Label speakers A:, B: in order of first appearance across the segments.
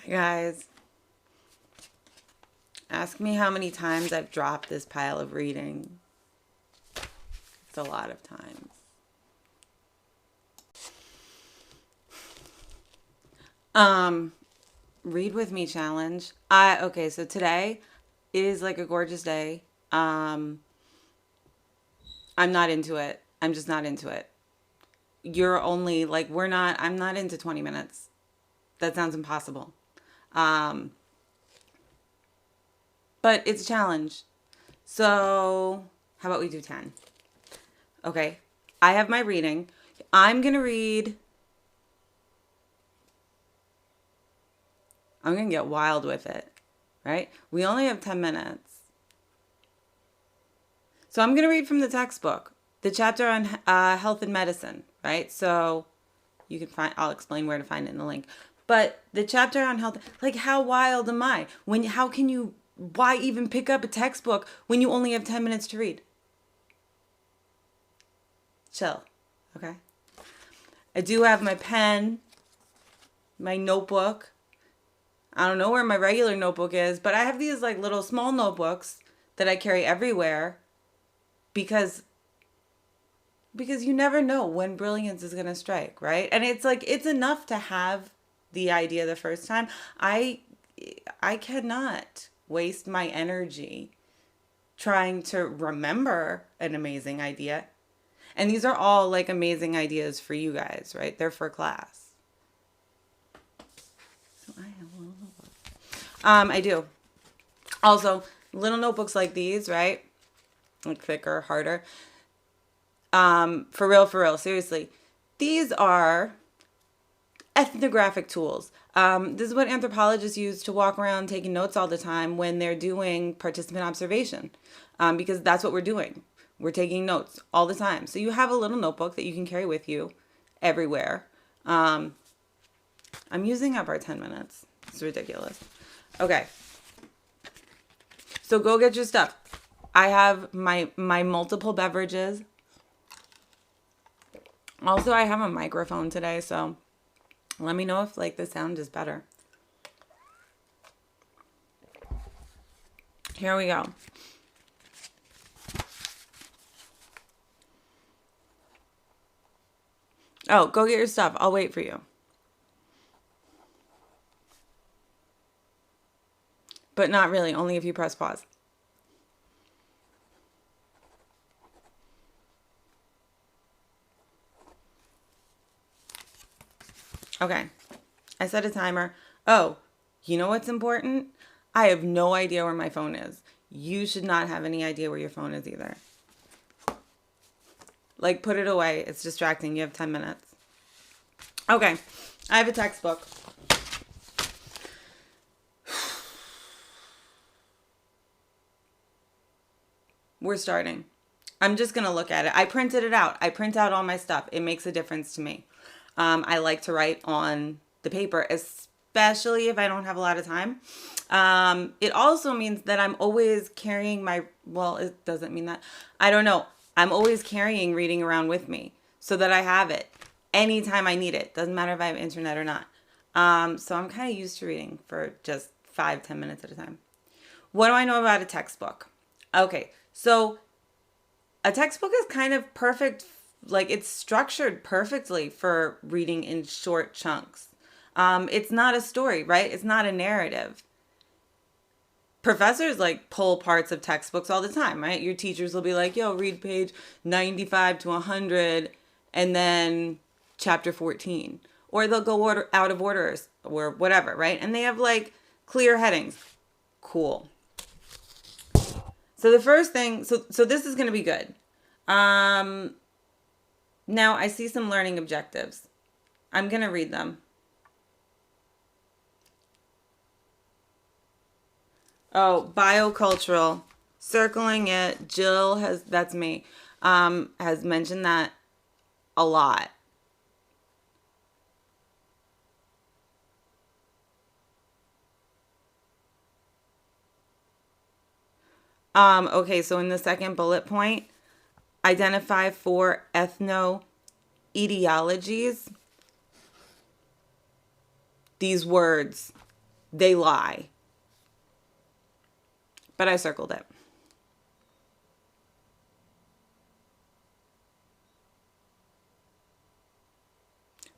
A: Guys, ask me how many times I've dropped this pile of reading. It's a lot of times. Read with me challenge. Okay, so today is like a gorgeous day. I'm not into it. I'm just not into it. You're only like I'm not into 20 minutes. That sounds impossible. Um, but it's a challenge. So, how about we do 10? Okay. I have my reading. I'm going to read. I'm going to get wild with it, right? We only have 10 minutes. So I'm going to read from the textbook, the chapter on health and medicine, right? So you can I'll explain where to find it in the link. But the chapter on health, like how wild am I? Why even pick up a textbook when you only have 10 minutes to read? Chill, okay? I do have my pen, my notebook. I don't know where my regular notebook is, but I have these like little small notebooks that I carry everywhere because you never know when brilliance is going to strike, right? And it's like, it's enough to have the idea the first time. I cannot waste my energy trying to remember an amazing idea. And these are all like amazing ideas for you guys, right? They're for class. So I have a little notebook. I do. Also, little notebooks like these, right? Like thicker, harder. For real, seriously. These are ethnographic tools. This is what anthropologists use to walk around taking notes all the time when they're doing participant observation, because that's what we're doing. We're taking notes all the time. So you have a little notebook that you can carry with you everywhere. I'm using up our 10 minutes. It's ridiculous. Okay. So go get your stuff. I have my multiple beverages. Also, I have a microphone today, so let me know if like the sound is better. Here we go. Oh, go get your stuff. I'll wait for you. But not really, only if you press pause. Okay, I set a timer. Oh, you know what's important? I have no idea where my phone is. You should not have any idea where your phone is either. Like, put it away. It's distracting. You have 10 minutes. Okay, I have a textbook. We're starting. I'm just going to look at it. I printed it out. I print out all my stuff. It makes a difference to me. I like to write on the paper, especially if I don't have a lot of time. It also means that I'm always carrying well, it doesn't mean that. I don't know. I'm always carrying reading around with me so that I have it anytime I need it. Doesn't matter if I have internet or not. So I'm kind of used to reading for just 5-10 minutes at a time. What do I know about a textbook? Okay, so a textbook is kind of perfect. Like, it's structured perfectly for reading in short chunks. It's not a story, right? It's not a narrative. Professors like pull parts of textbooks all the time, right? Your teachers will be like, yo, read page 95 to 100 and then chapter 14. Or they'll go out of order or whatever, right? And they have like clear headings. Cool. So the first thing, so this is going to be good. Now I see some learning objectives. I'm going to read them. Oh, biocultural. Circling it. Jill that's me, has mentioned that a lot. Okay, so in the second bullet point, identify 4 ethno-etiologies. These words, they lie. But I circled it.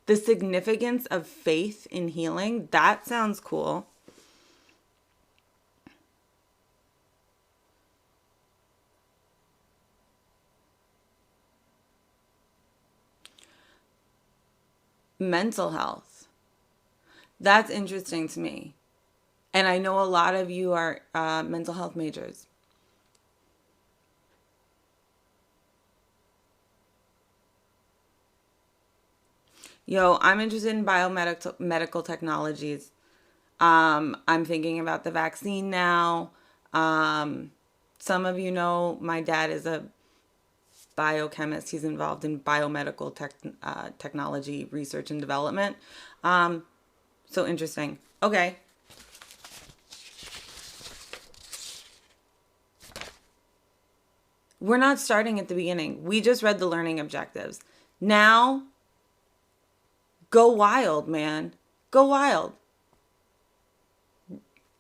A: The significance of faith in healing, that sounds cool. Mental health. That's interesting to me. And I know a lot of you are mental health majors. Yo, I'm interested in biomedical technologies. I'm thinking about the vaccine now. Some of you know my dad is a biochemist. He's involved in biomedical technology research and development. So interesting. Okay. We're not starting at the beginning. We just read the learning objectives. Now, go wild, man. Go wild.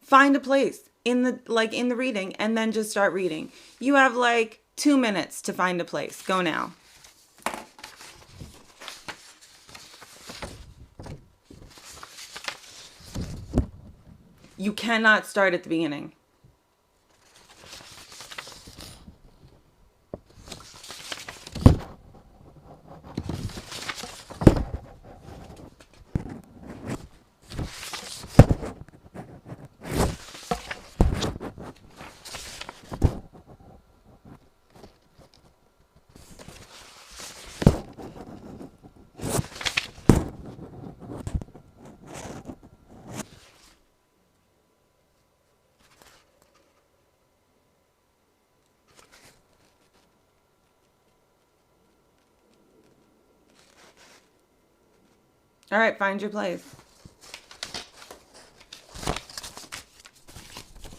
A: Find a place in the reading and then just start reading. You have 2 minutes to find a place. Go now. You cannot start at the beginning. All right, find your place.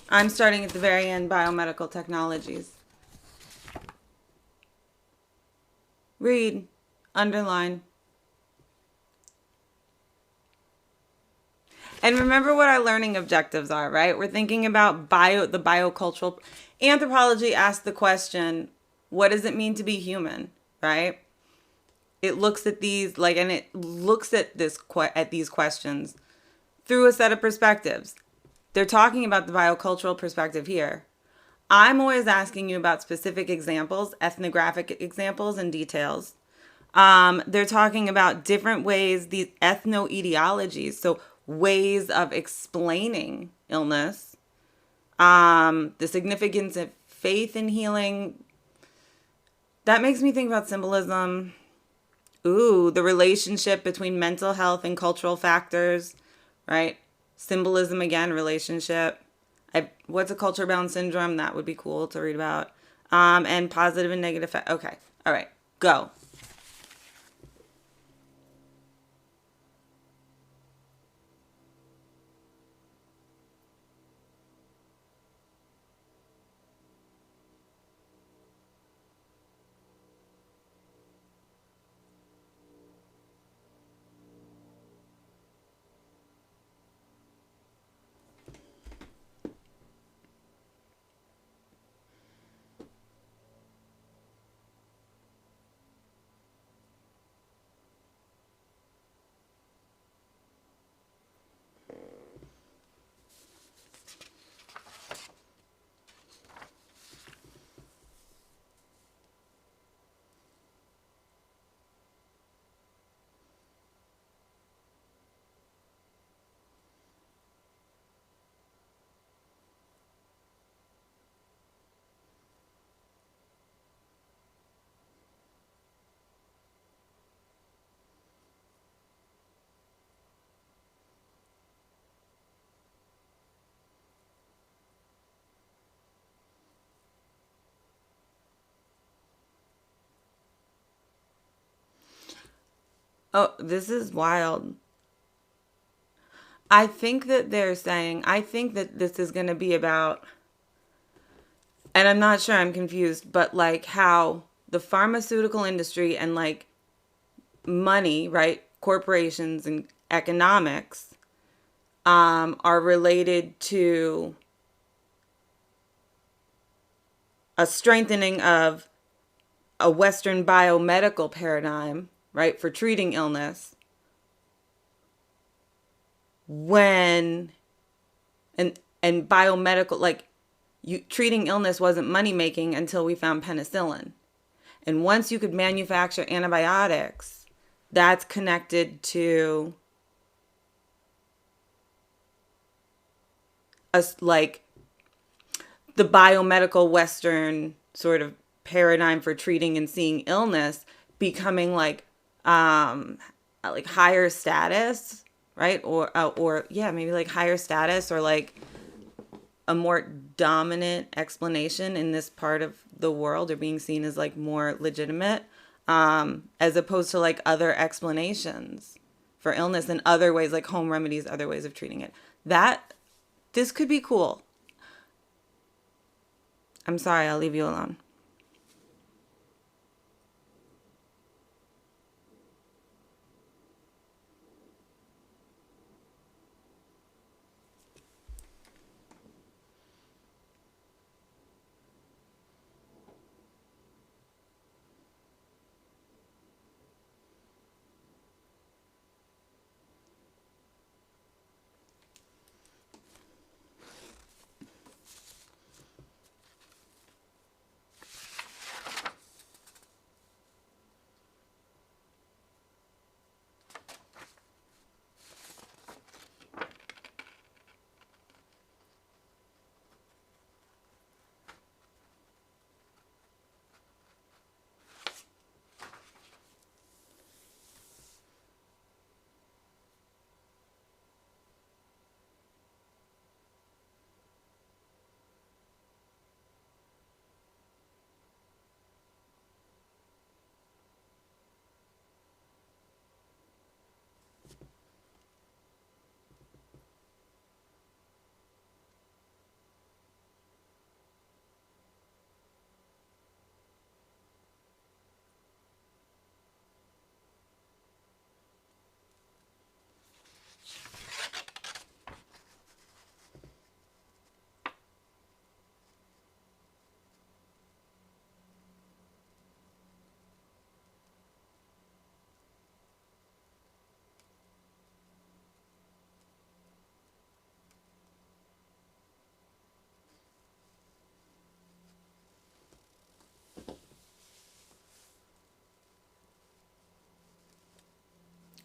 A: I'm starting at the very end, biomedical technologies. Read, underline. And remember what our learning objectives are, right? We're thinking about the biocultural. Anthropology asks the question, what does it mean to be human, right? It looks at these at these questions through a set of perspectives. They're talking about the biocultural perspective here. I'm always asking you about specific examples, ethnographic examples and details. They're talking about different ways, these ethno-etiologies, so ways of explaining illness, the significance of faith in healing. That makes me think about symbolism. Ooh, the relationship between mental health and cultural factors, right? Symbolism again, relationship. What's a culture-bound syndrome? That would be cool to read about. And positive and negative. Okay, all right, go. Oh, this is wild. I think that I think that this is going to be about, and I'm not sure, I'm confused, but how the pharmaceutical industry and money, right? Corporations and economics, are related to a strengthening of a Western biomedical paradigm, right, for treating illness, when and biomedical, like, you treating illness wasn't money making until we found penicillin. And once you could manufacture antibiotics, that's connected to us, like, the biomedical Western sort of paradigm for treating and seeing illness becoming like higher status, right? Or yeah, maybe like higher status, or like a more dominant explanation in this part of the world, or being seen as like more legitimate, as opposed to like other explanations for illness and other ways, like home remedies, other ways of treating it. That this could be cool. I'm sorry, I'll leave you alone.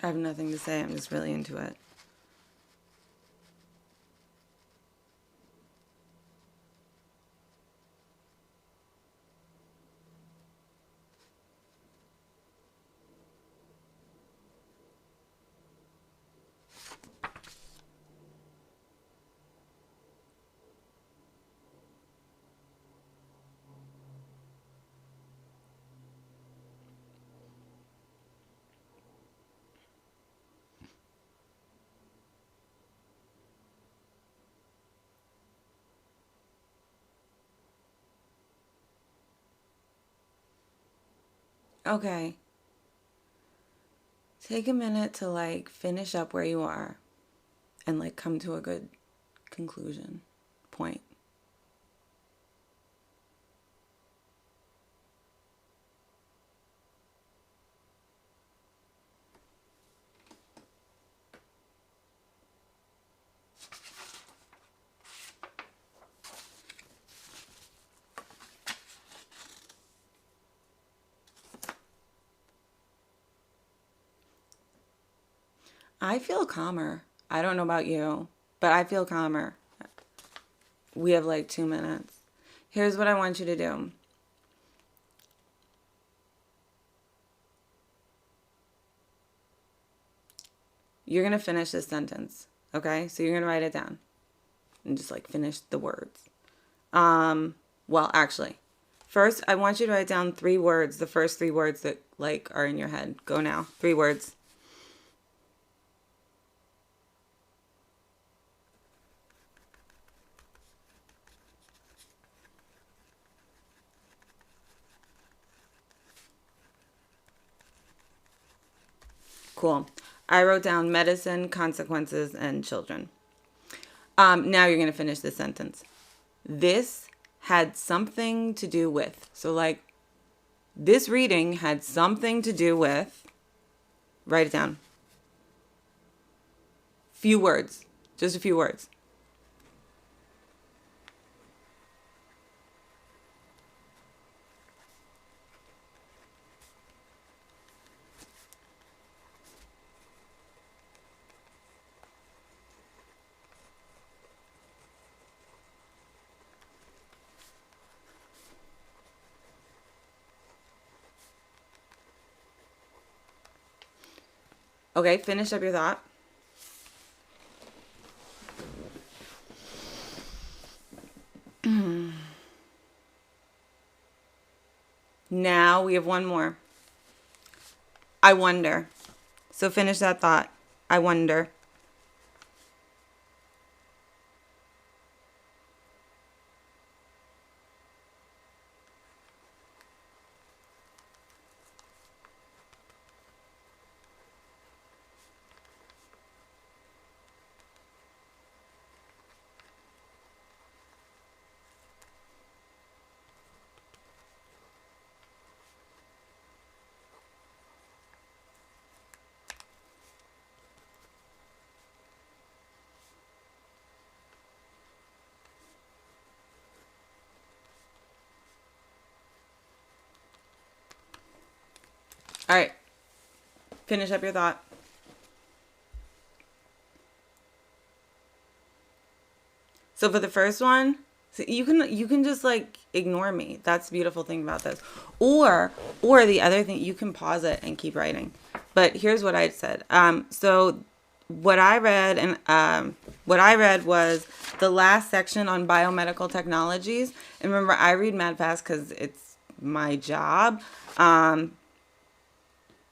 A: I have nothing to say. I'm just really into it. Okay. Take a minute to like finish up where you are and like come to a good conclusion point. I feel calmer. I don't know about you, but I feel calmer. We have like 2 minutes. Here's what I want you to do. You're going to finish this sentence, okay? So you're going to write it down and just like finish the words. Well, actually, first I want you to write down 3 words, the first 3 words that like are in your head. Go now. 3 words. Cool. I wrote down medicine, consequences, and children. Now you're going to finish this sentence. This had something to do with. So like, this reading had something to do with, write it down. Few words, just a few words. Okay, finish up your thought. Now we have one more. I wonder. So finish that thought. I wonder. All right. Finish up your thought. So for the first one, so you can just like ignore me. That's the beautiful thing about this. Or the other thing, you can pause it and keep writing. But here's what I said. So what I read was the last section on biomedical technologies. And remember, I read mad fast because it's my job.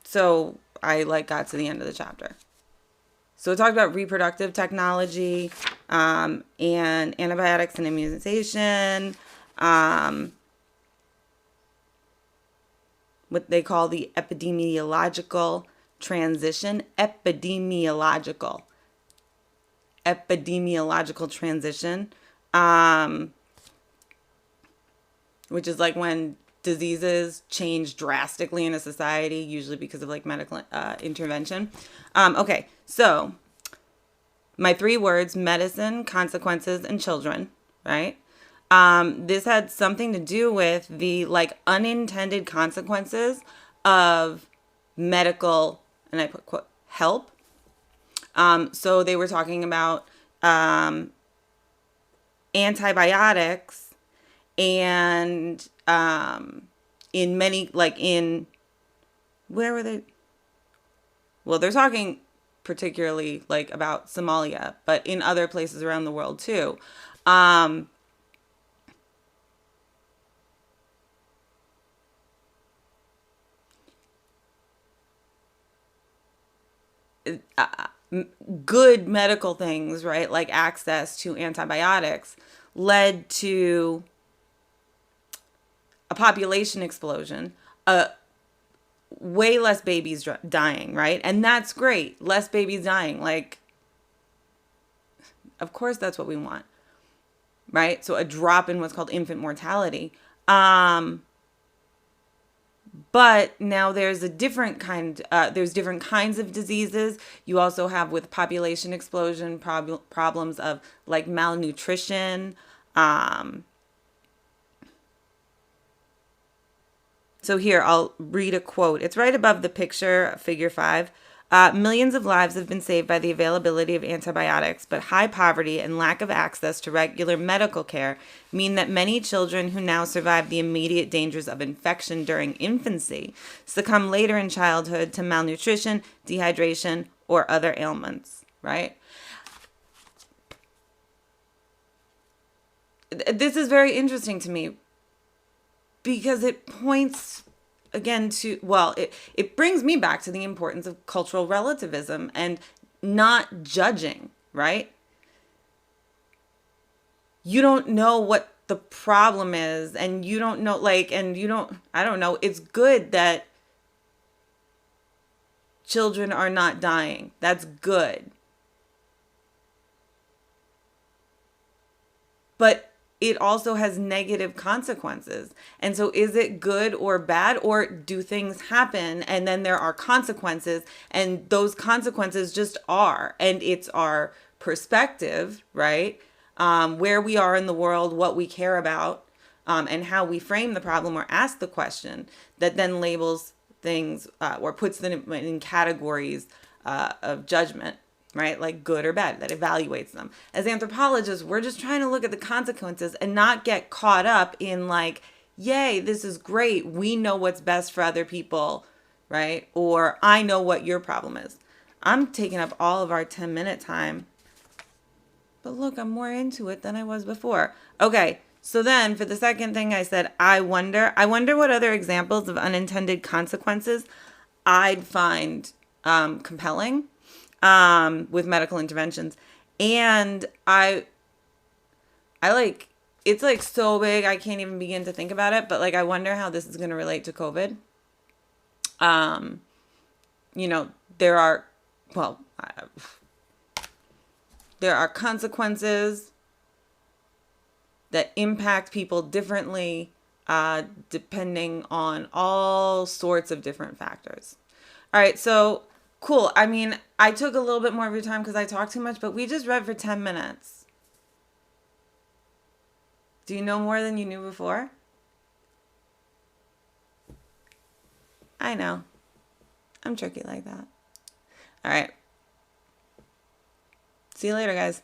A: So I like got to the end of the chapter. So it talked about reproductive technology, and antibiotics and immunization, what they call the epidemiological transition, epidemiological transition, which is like when diseases change drastically in a society, usually because of like medical intervention. Okay, so my 3 words: medicine, consequences, and children, right? This had something to do with the like unintended consequences of medical, and I put quote, help. So they were talking about antibiotics and in many, like in, where were they? Well, they're talking particularly like about Somalia, but in other places around the world too. Good medical things, right? Like access to antibiotics led to a population explosion, way less babies dying, right? And that's great. Less babies dying. Like, of course, that's what we want, right? So a drop in what's called infant mortality. But now there's a different kind, there's different kinds of diseases. You also have with population explosion problems of like malnutrition. So here, I'll read a quote. It's right above the picture, figure 5. Millions of lives have been saved by the availability of antibiotics, but high poverty and lack of access to regular medical care mean that many children who now survive the immediate dangers of infection during infancy succumb later in childhood to malnutrition, dehydration, or other ailments, right? This is very interesting to me because it points again to, well, it brings me back to the importance of cultural relativism and not judging, right? You don't know what the problem is, and you don't know, like, and you don't, I don't know. It's good that children are not dying. That's good. but it also has negative consequences. And so is it good or bad, or do things happen and then there are consequences, and those consequences just are, and it's our perspective, right? Where we are in the world, what we care about, and how we frame the problem or ask the question that then labels things or puts them in categories of judgment, right? Like good or bad, that evaluates them. As anthropologists, we're just trying to look at the consequences and not get caught up in like, yay, this is great. We know what's best for other people, right? Or I know what your problem is. I'm taking up all of our 10-minute time. But look, I'm more into it than I was before. Okay, so then for the second thing I said, I wonder what other examples of unintended consequences I'd find compelling with medical interventions. And I like, it's like so big, I can't even begin to think about it, but like, I wonder how this is going to relate to COVID. You know, there are, well, there are consequences that impact people differently depending on all sorts of different factors. All right, so cool. I mean, I took a little bit more of your time because I talked too much, but we just read for 10 minutes. Do you know more than you knew before? I know. I'm tricky like that. All right. See you later, guys.